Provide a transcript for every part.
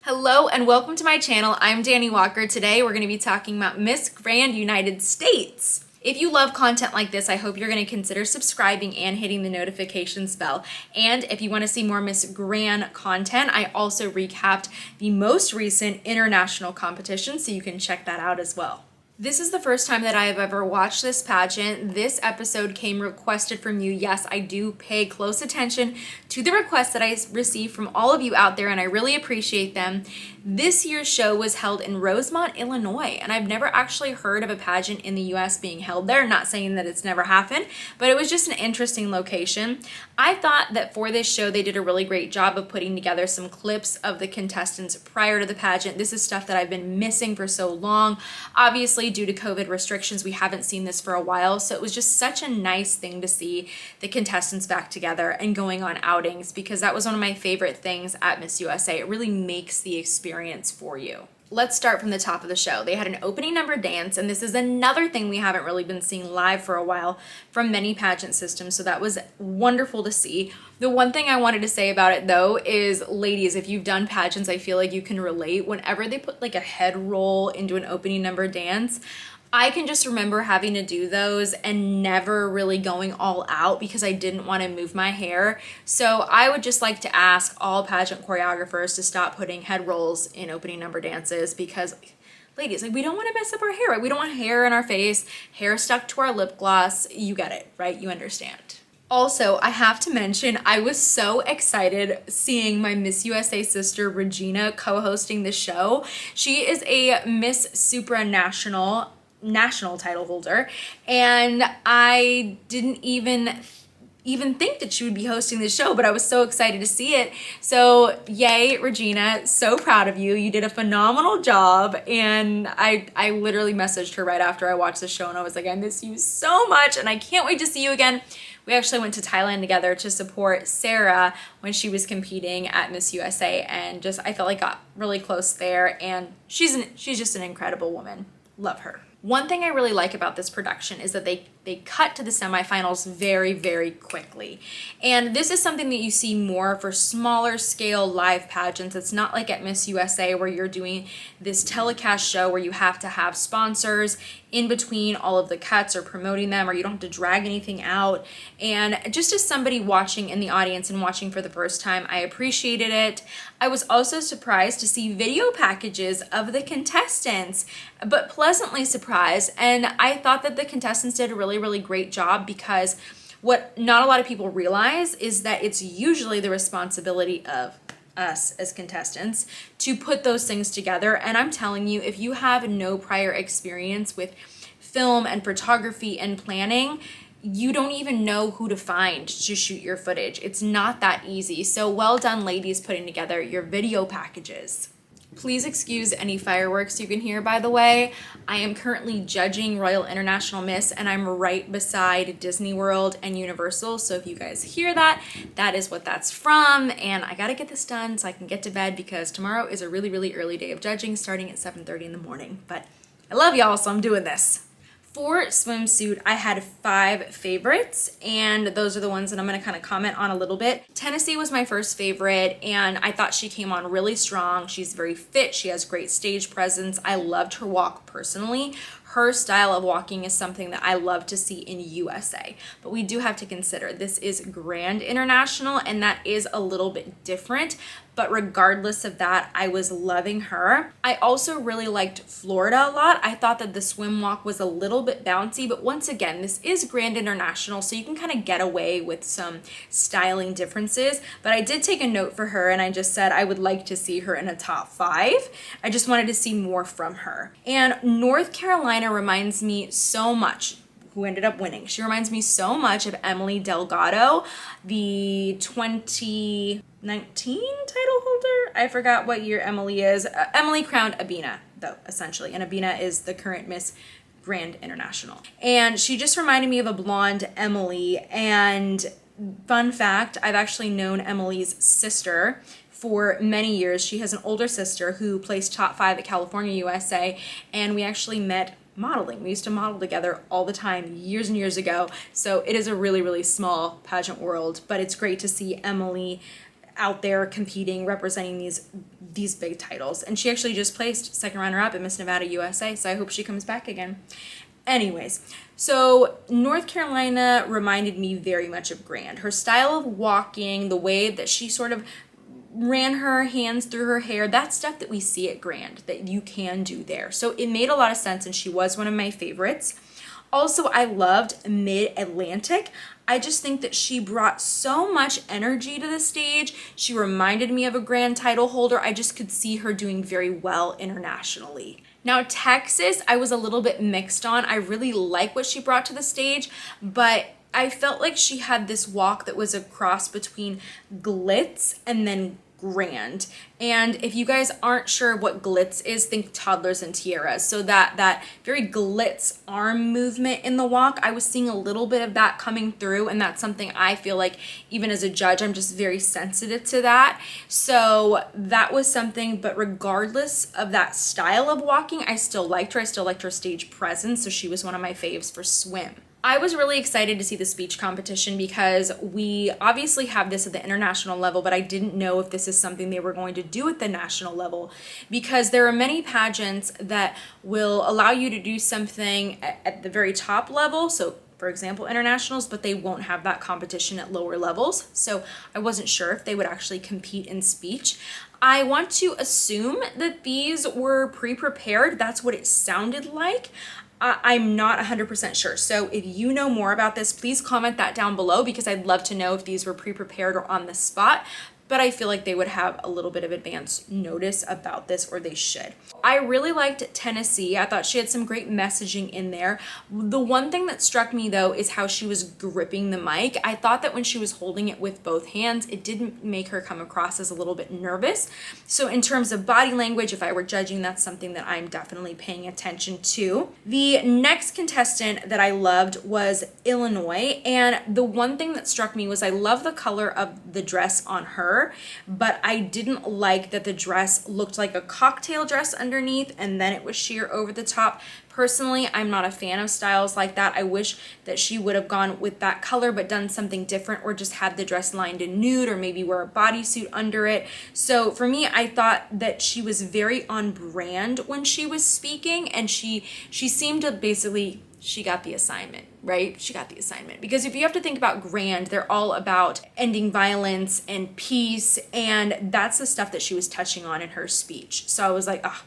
Hello and welcome to my channel. I'm Dani Walker. Today we're going to be talking about Miss Grand United States. If you love content like this, I hope you're going to consider subscribing and hitting the notifications bell. And if you want to see more Miss Grand content, I also recapped the most recent international competition, so you can check that out as well. This is the first time that I have ever watched this pageant. This episode came requested from you. Yes, I do pay close attention to the requests that I receive from all of you out there, and I really appreciate them. This year's show was held in Rosemont, Illinois, and I've never actually heard of a pageant in the US being held there. Not saying that it's never happened, but it was just an interesting location. I thought that for this show, they did a really great job of putting together some clips of the contestants prior to the pageant. This is stuff that I've been missing for so long. Obviously, due to COVID restrictions, we haven't seen this for a while, so it was just such a nice thing to see the contestants back together and going on outings, because that was one of my favorite things at Miss USA. It really makes the experience for you. Let's start from the top of the show. They had an opening number dance, and this is another thing we haven't really been seeing live for a while from many pageant systems, so that was wonderful to see. The one thing I wanted to say about it though is, ladies, if you've done pageants, I feel like you can relate. Whenever they put like a head roll into an opening number dance, I can just remember having to do those and never really going all out because I didn't want to move my hair. So I would just like to ask all pageant choreographers to stop putting head rolls in opening number dances, because ladies, like, we don't want to mess up our hair, right? We don't want hair in our face, hair stuck to our lip gloss. You get it, right? You understand. Also, I have to mention, I was so excited seeing my Miss USA sister Regina co-hosting the show. She is a Miss Supranational national title holder, and I didn't even think that she would be hosting the show, but I was so excited to see it. So yay, Regina, so proud of you. You did a phenomenal job, and I literally messaged her right after I watched the show, and I was like, I miss you so much, and I can't wait to see you again. We actually went to Thailand together to support Sarah when she was competing at Miss USA, and just I felt like got really close there, and she's just an incredible woman. Love her. One thing I really like about this production is that they cut to the semifinals very, very quickly. And this is something that you see more for smaller scale live pageants. It's not like at Miss USA where you're doing this telecast show where you have to have sponsors in between all of the cuts or promoting them, or you don't have to drag anything out. And just as somebody watching in the audience and watching for the first time, I appreciated it. I was also surprised to see video packages of the contestants, but pleasantly surprised. And I thought that the contestants did a really great job, because what not a lot of people realize is that it's usually the responsibility of us as contestants to put those things together. And I'm telling you, if you have no prior experience with film and photography and planning, you don't even know who to find to shoot your footage. It's not that easy. So well done, ladies, putting together your video packages. Please excuse any fireworks you can hear, by the way. I am currently judging Royal International Miss, and I'm right beside Disney World and Universal. So if you guys hear that, that is what that's from. And I gotta get this done so I can get to bed, because tomorrow is a really early day of judging, starting at 7:30 in the morning. But I love y'all, so I'm doing this. For Swimsuit, I had 5 favorites, and those are the ones that I'm going to kind of comment on a little bit. Tennessee was my first favorite, and I thought she came on really strong. She's very fit. She has great stage presence. I loved her walk personally. Her style of walking is something that I love to see in USA. But we do have to consider this is Grand International, and that is a little bit different. But regardless of that, I was loving her. I also really liked Florida a lot. I thought that the swim walk was a little bit bouncy, but once again, this is Grand International, so you can kind of get away with some styling differences. But I did take a note for her, and I just said I would like to see her in a top 5. I just wanted to see more from her. And North Carolina reminds me so much, who ended up winning. She reminds me so much of Emily Delgado, the 2019 title holder. I forgot what year Emily is. Emily crowned Abena, though, essentially. And Abena is the current Miss Grand International. And she just reminded me of a blonde Emily. And fun fact, I've actually known Emily's sister for many years. She has an older sister who placed top 5 at California USA, and we actually met modeling. We used to model together all the time years and years ago. So it is a really small pageant world, but it's great to see Emily out there competing, representing these big titles. And she actually just placed second runner-up at Miss Nevada USA, so I hope she comes back again. Anyways, so North Carolina reminded me very much of Grand. Her style of walking, the way that she sort of ran her hands through her hair, that stuff that we see at Grand, that you can do there. So it made a lot of sense, and she was one of my favorites. Also, I loved Mid-Atlantic. I just think that she brought so much energy to the stage. She reminded me of a Grand title holder. I just could see her doing very well internationally. Now, Texas, I was a little bit mixed on. I really like what she brought to the stage, but I felt like she had this walk that was a cross between glitz and then grand. And if you guys aren't sure what glitz is, think toddlers and tiaras. So that very glitz arm movement in the walk, I was seeing a little bit of that coming through, and that's something I feel like even as a judge, I'm just very sensitive to that. So that was something, but regardless of that style of walking, I still liked her. I still liked her stage presence, so she was one of my faves for swim. I was really excited to see the speech competition because we obviously have this at the international level, but I didn't know if this is something they were going to do at the national level, because there are many pageants that will allow you to do something at the very top level. So for example, internationals, but they won't have that competition at lower levels. So I wasn't sure if they would actually compete in speech. I want to assume that these were pre-prepared. That's what it sounded like. I'm not 100% sure. So if you know more about this, please comment that down below, because I'd love to know if these were pre-prepared or on the spot. But I feel like they would have a little bit of advance notice about this, or they should. I really liked Tennessee. I thought she had some great messaging in there. The one thing that struck me though is how she was gripping the mic. I thought that when she was holding it with both hands, it didn't make her come across as a little bit nervous. So in terms of body language, if I were judging, that's something that I'm definitely paying attention to. The next contestant that I loved was Illinois. And the one thing that struck me was I love the color of the dress on her, but I didn't like that the dress looked like a cocktail dress underneath and then it was sheer over the top. Personally, I'm not a fan of styles like that. I wish that she would have gone with that color but done something different, or just had the dress lined in nude, or maybe wear a bodysuit under it. So for me, I thought that she was very on brand when she was speaking, and she seemed to basically, she got the assignment, right? She got the assignment. Because if you have to think about Grand, they're all about ending violence and peace, and that's the stuff that she was touching on in her speech. So I was like, ah,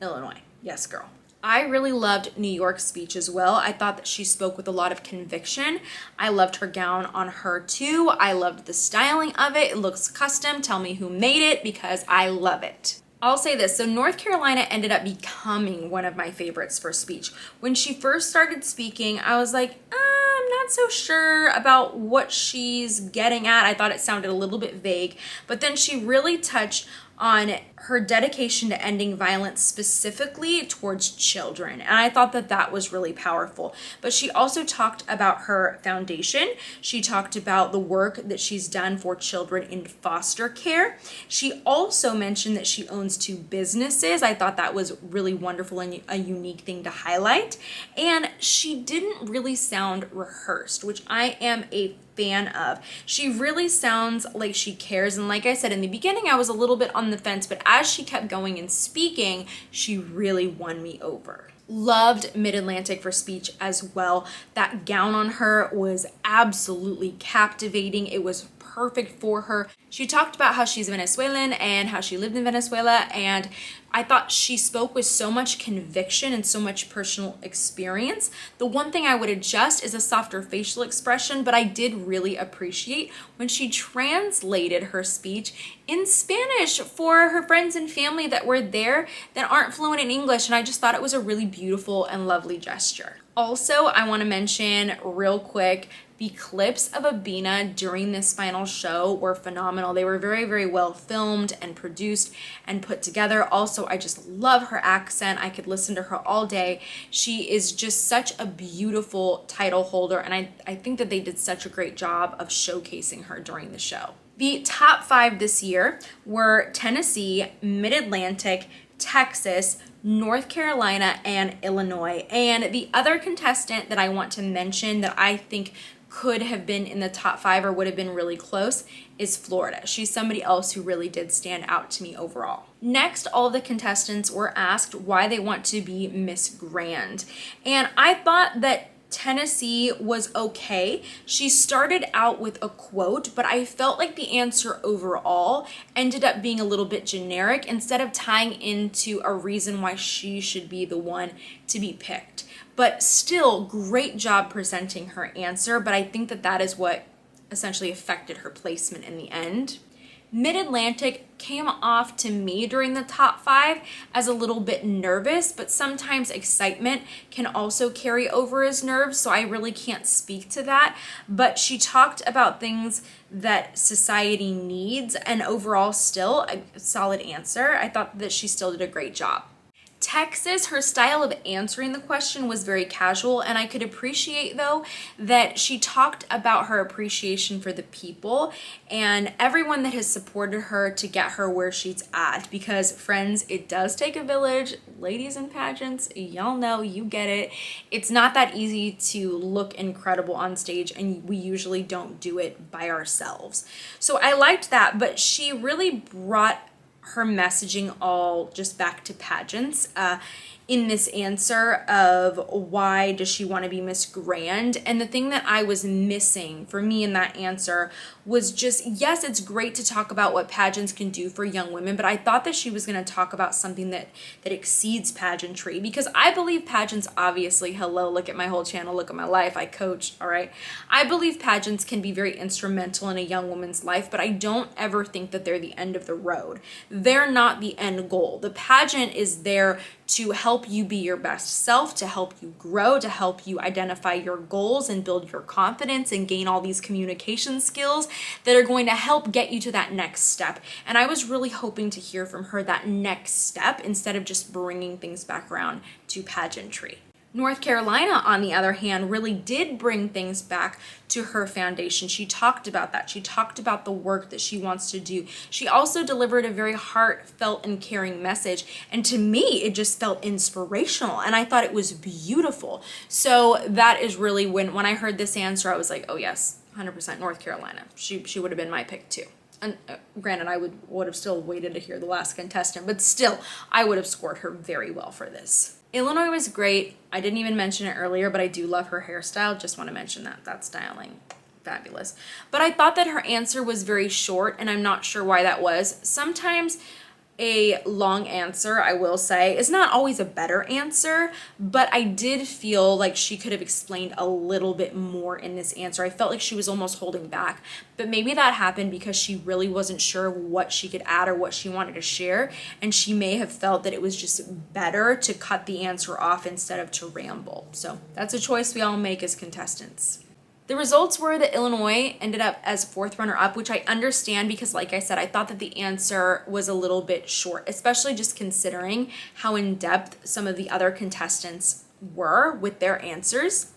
Illinois, yes, girl. I really loved New York's speech as well. I thought that she spoke with a lot of conviction. I loved her gown on her too. I loved the styling of it. It looks custom. Tell me who made it, because I love it. I'll say this, so North Carolina ended up becoming one of my favorites for speech. When she first started speaking, I was like, I'm not so sure about what she's getting at. I thought it sounded a little bit vague, but then she really touched on her dedication to ending violence specifically towards children. And I thought that that was really powerful. But she also talked about her foundation. She talked about the work that she's done for children in foster care. She also mentioned that she owns 2 businesses. I thought that was really wonderful and a unique thing to highlight. And she didn't really sound rehearsed, which I am a fan of. She really sounds like she cares, and like I said in the beginning, I was a little bit on the fence, but as she kept going and speaking, she really won me over. Loved Mid-Atlantic for speech as well. That gown on her was absolutely captivating. It was perfect for her. She talked about how she's Venezuelan and how she lived in Venezuela, and I thought she spoke with so much conviction and so much personal experience. The one thing I would adjust is a softer facial expression, but I did really appreciate when she translated her speech in Spanish for her friends and family that were there that aren't fluent in English, and I just thought it was a really beautiful and lovely gesture. Also, I want to mention real quick, the clips of Abena during this final show were phenomenal. They were very, very well filmed and produced and put together. Also, I just love her accent. I could listen to her all day. She is just such a beautiful title holder, and I think that they did such a great job of showcasing her during the show. The top 5 this year were Tennessee, Mid-Atlantic, Texas, North Carolina, and Illinois. And the other contestant that I want to mention that I think could have been in the top 5 or would have been really close is Florida. She's somebody else who really did stand out to me overall. Next, all of the contestants were asked why they want to be Miss Grand. And I thought that Tennessee was okay. She started out with a quote, but I felt like the answer overall ended up being a little bit generic instead of tying into a reason why she should be the one to be picked. But still, great job presenting her answer, but I think that that is what essentially affected her placement in the end. Mid-Atlantic came off to me during the top 5 as a little bit nervous, but sometimes excitement can also carry over as nerves, so I really can't speak to that. But she talked about things that society needs, and overall still a solid answer. I thought that she still did a great job. Texas, her style of answering the question was very casual, and I could appreciate though that she talked about her appreciation for the people and everyone that has supported her to get her where she's at, because friends, it does take a village. Ladies in pageants, y'all know, you get it. It's not that easy to look incredible on stage, and we usually don't do it by ourselves. So I liked that, but she really brought her messaging all just back to pageants in this answer of why does she want to be Miss Grand. And the thing that I was missing for me in that answer was just, yes, it's great to talk about what pageants can do for young women, but I thought that she was going to talk about something that exceeds pageantry, because I believe pageants, obviously, hello, look at my whole channel, look at my life, I coach, all right? I believe pageants can be very instrumental in a young woman's life, but I don't ever think that they're the end of the road. They're not the end goal. The pageant is there to help you be your best self, to help you grow, to help you identify your goals and build your confidence and gain all these communication skills that are going to help get you to that next step. And I was really hoping to hear from her that next step instead of just bringing things back around to pageantry. North Carolina, on the other hand, really did bring things back to her foundation. She talked about that. She talked about the work that she wants to do. She also delivered a very heartfelt and caring message. And to me, it just felt inspirational. And I thought it was beautiful. So that is really when I heard this answer, I was like, oh yes, 100% North Carolina. She would have been my pick too. And granted, I would have still waited to hear the last contestant, but still, I would have scored her very well for this. Illinois was great. I didn't even mention it earlier, but I do love her hairstyle. Just want to mention that styling, fabulous. But I thought that her answer was very short, and I'm not sure why that was. Sometimes a long answer, I will say, is not always a better answer, but I did feel like she could have explained a little bit more in this answer. I felt like she was almost holding back, but maybe that happened because she really wasn't sure what she could add or what she wanted to share, and she may have felt that it was just better to cut the answer off instead of to ramble. So that's a choice we all make as contestants. The results were that Illinois ended up as 4th runner-up, which I understand because, like I said, I thought that the answer was a little bit short, especially just considering how in-depth some of the other contestants were with their answers.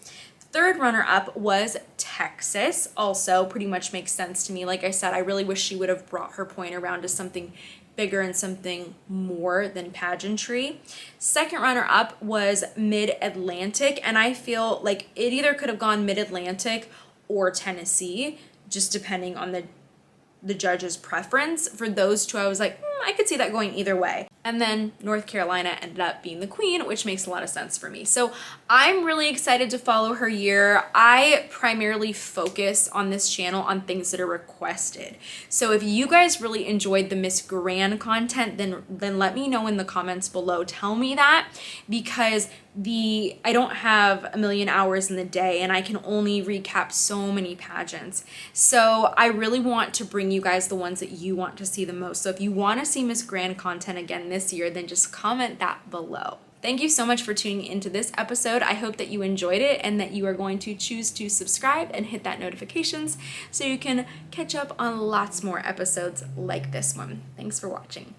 3rd runner-up was Texas. Also pretty much makes sense to me. Like I said, I really wish she would have brought her point around to something bigger and something more than pageantry. 2nd runner-up was Mid-Atlantic, and I feel like it either could have gone Mid-Atlantic or Tennessee, just depending on the judge's preference. For those two, I was like, I could see that going either way. And then North Carolina ended up being the queen, which makes a lot of sense for me. So I'm really excited to follow her year. I primarily focus on this channel on things that are requested. So if you guys really enjoyed the Miss Grand content, then let me know in the comments below. Tell me that, because I don't have a million hours in the day and I can only recap so many pageants. So I really want to bring you guys the ones that you want to see the most. So if you want to see Miss Grand content again this year, then just comment that below. Thank you so much for tuning into this episode. I hope that you enjoyed it and that you are going to choose to subscribe and hit that notifications so you can catch up on lots more episodes like this one. Thanks for watching.